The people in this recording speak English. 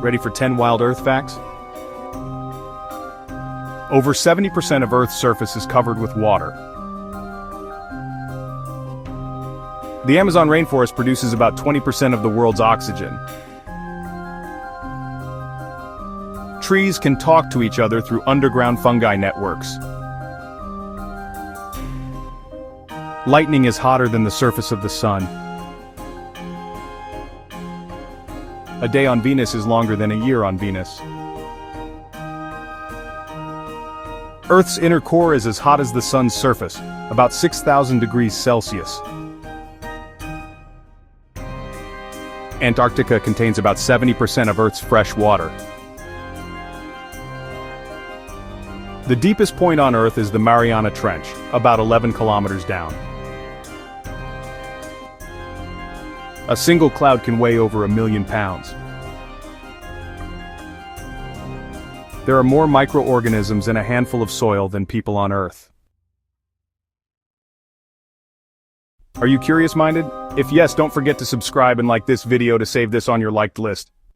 Ready for 10 wild Earth facts? Over 70% of Earth's surface is covered with water. The Amazon rainforest produces about 20% of the world's oxygen. Trees can talk to each other through underground fungi networks. Lightning is hotter than the surface of the sun. A day on Venus is longer than a year on Venus. Earth's inner core is as hot as the sun's surface, about 6,000 degrees Celsius. Antarctica contains about 70% of Earth's fresh water. The deepest point on Earth is the Mariana Trench, about 11 kilometers down. A single cloud can weigh over 1 million pounds. There are more microorganisms in a handful of soil than people on Earth. Are you curious-minded? If yes, don't forget to subscribe and like this video to save this on your liked list.